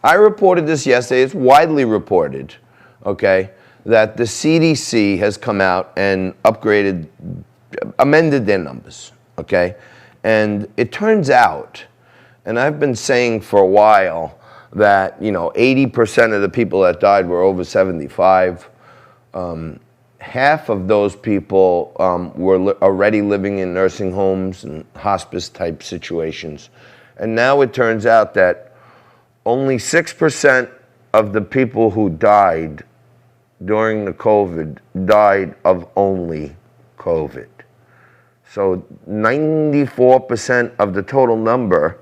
I reported this yesterday. It's widely reported, okay, that the CDC has come out and amended their numbers, okay? And it turns out, and I've been saying for a while that, 80% of the people that died were over 75. Half of those people were already living in nursing homes and hospice-type situations. And now it turns out that only 6% of the people who died during the COVID died of only COVID. So 94% of the total number,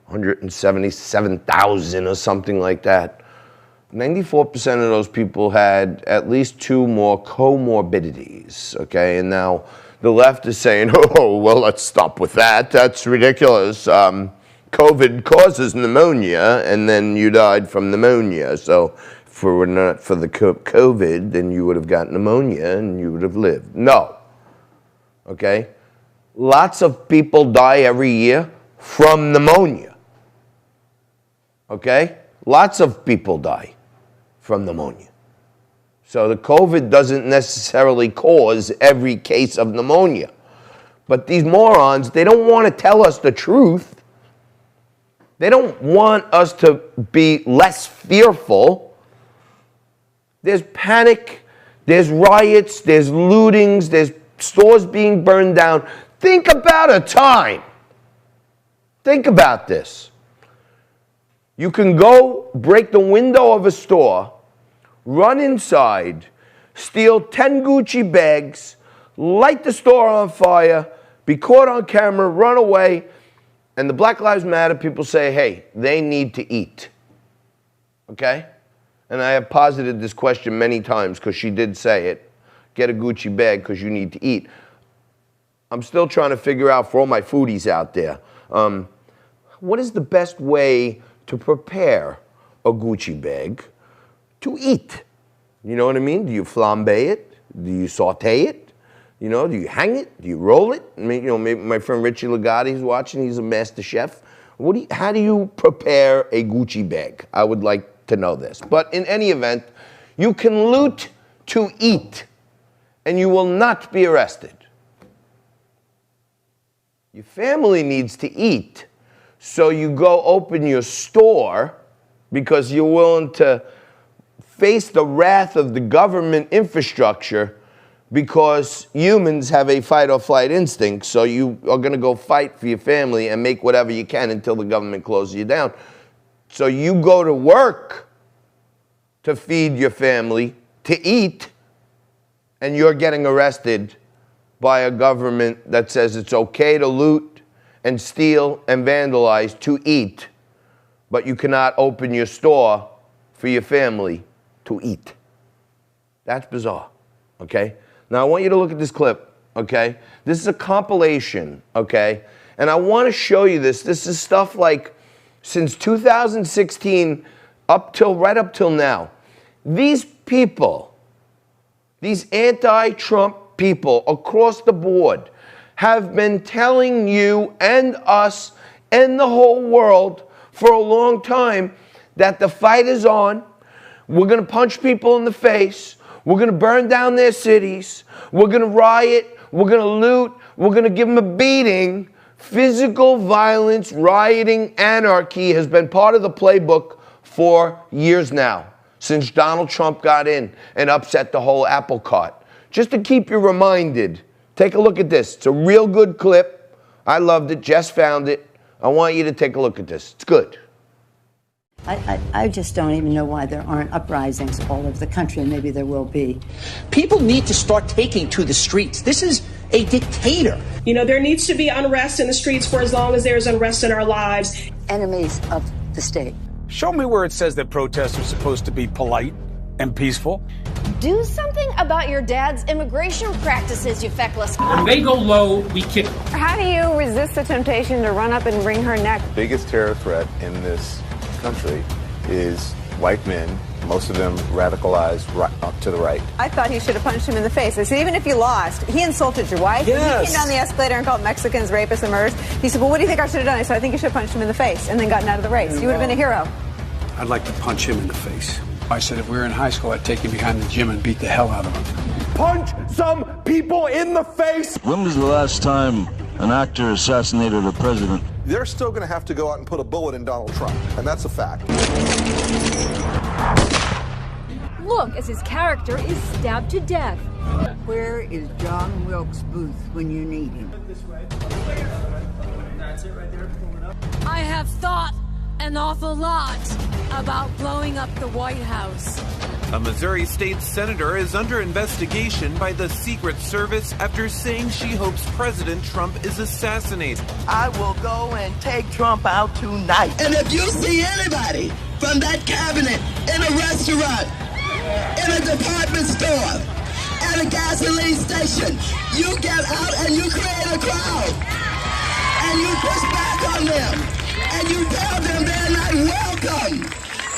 177,000 or something like that, 94% of those people had at least 2 more comorbidities, okay? And now the left is saying, oh, well, let's stop with that. That's ridiculous. COVID causes pneumonia, and then you died from pneumonia. So if it were not for the COVID, then you would have got pneumonia and you would have lived. No, okay? Lots of people die every year from pneumonia, okay? Lots of people die from pneumonia. So the COVID doesn't necessarily cause every case of pneumonia. But these morons, they don't want to tell us the truth. They don't want us to be less fearful. There's panic, there's riots, there's lootings, there's stores being burned down. Think about a time. Think about this. You can go break the window of a store, run inside, steal 10 Gucci bags, light the store on fire, be caught on camera, run away, and the Black Lives Matter people say, hey, they need to eat. Okay? And I have posited this question many times because she did say it. Get a Gucci bag because you need to eat. I'm still trying to figure out for all my foodies out there, what is the best way to prepare a Gucci bag to eat? You know what I mean? Do you flambe it? Do you saute it? Do you hang it? Do you roll it? I mean, maybe my friend Richie Legati's watching. He's a master chef. How do you prepare a Gucci bag? I would like to know this. But in any event, you can loot to eat, and you will not be arrested. Your family needs to eat, so you go open your store because you're willing to face the wrath of the government infrastructure because humans have a fight or flight instinct, so you are going to go fight for your family and make whatever you can until the government closes you down. So you go to work to feed your family, to eat, and you're getting arrested by a government that says it's okay to loot and steal and vandalize to eat, but you cannot open your store for your family to eat. That's bizarre, okay? Now, I want you to look at this clip, okay? This is a compilation, okay? And I want to show you this. This is stuff like since 2016 right up till now. These people, these anti-Trump people across the board have been telling you and us and the whole world for a long time that the fight is on. We're going to punch people in the face. We're going to burn down their cities. We're going to riot. We're going to loot. We're going to give them a beating. Physical violence, rioting, anarchy has been part of the playbook for years now, since Donald Trump got in and upset the whole apple cart. Just to keep you reminded, take a look at this. It's a real good clip. I loved it. Jess found it. I want you to take a look at this. It's good. I just don't even know why there aren't uprisings all over the country, and maybe there will be. People need to start taking to the streets. This is a dictator. There needs to be unrest in the streets for as long as there's unrest in our lives. Enemies of the state. Show me where it says that protests are supposed to be polite and peaceful. Do something about your dad's immigration practices, you feckless. When they go low, we kick them. How do you resist the temptation to run up and wring her neck? The biggest terror threat in this country is white men, most of them radicalized up to the right. I thought he should have punched him in the face. I said, even if you lost, he insulted your wife. Yes. He came down the escalator and called Mexicans rapists and murderers. He said, well, what do you think I should have done? I said, I think you should have punched him in the face and then gotten out of the race. You would have been a hero. I'd like to punch him in the face. I said if we were in high school, I'd take him behind the gym and beat the hell out of him. Punch some people in the face! When was the last time an actor assassinated a president? They're still going to have to go out and put a bullet in Donald Trump, and that's a fact. Look as his character is stabbed to death. Where is John Wilkes Booth when you need him? I have thought an awful lot about blowing up the White House. A Missouri state senator is under investigation by the Secret Service after saying she hopes President Trump is assassinated. I will go and take Trump out tonight. And if you see anybody from that cabinet in a restaurant, in a department store, at a gasoline station, you get out and you create a crowd. And you push back on them. And you tell them they're not welcome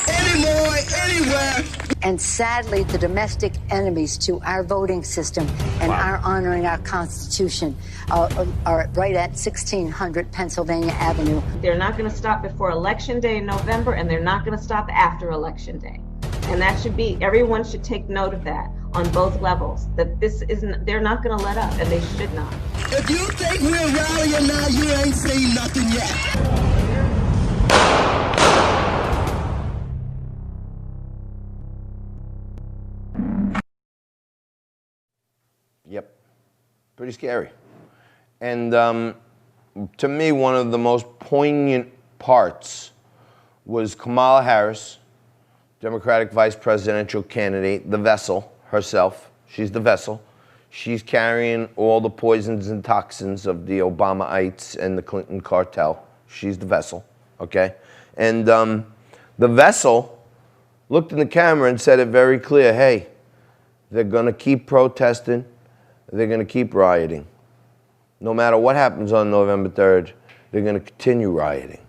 anymore, anywhere. And sadly, the domestic enemies to our voting system and our honoring our Constitution are right at 1600 Pennsylvania Avenue. They're not going to stop before Election Day in November, and they're not going to stop after Election Day. And that should be, everyone should take note of that on both levels, that this isn't, they're not going to let up, and they should not. If you think we're rallying now, you ain't seen nothing yet. Yep, pretty scary. And to me, one of the most poignant parts was Kamala Harris, Democratic vice presidential candidate, the vessel herself. She's the vessel. She's carrying all the poisons and toxins of the Obamaites and the Clinton cartel. She's the vessel, okay? And the vessel looked in the camera and said it very clear, hey, they're going to keep protesting. They're going to keep rioting. No matter what happens on November 3rd, they're going to continue rioting,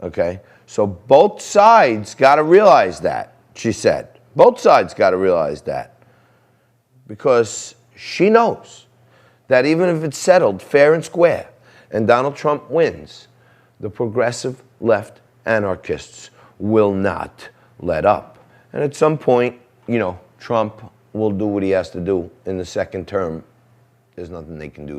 okay? So both sides got to realize that, she said. Both sides got to realize that. Because she knows that even if it's settled fair and square and Donald Trump wins, the progressive left anarchists will not let up. And at some point, you know, Trump will do what he has to do in the second term. There's nothing they can do to